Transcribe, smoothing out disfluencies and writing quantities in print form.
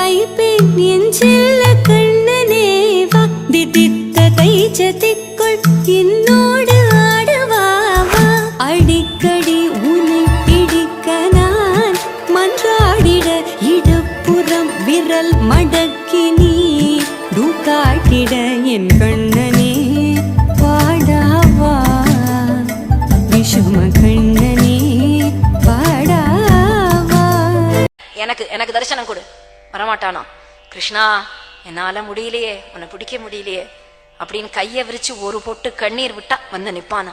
வைப்பேன் என் செல்ல கண்ணனே வா திதித்த கைச்சதிக்குள் என்னோடு ஆடவாவா அடிக்கடி உன்னை பிடிக்க நான் மன்றாடிட இடப்புறம் விரல் மடக்கி நீ காட்டிட என் கண்ணனே பாடாவா விஷம கண்ணனே பாடாவா. எனக்கு தரிசனம் கொடு. வரமாட்டானா? கிருஷ்ணா என்னால முடியலையே, உன்னை பிடிக்க முடியலையே அப்படின்னு கையை விரிச்சு ஒரு பொட்டு கண்ணீர் விட்டா வந்து நிப்பானா?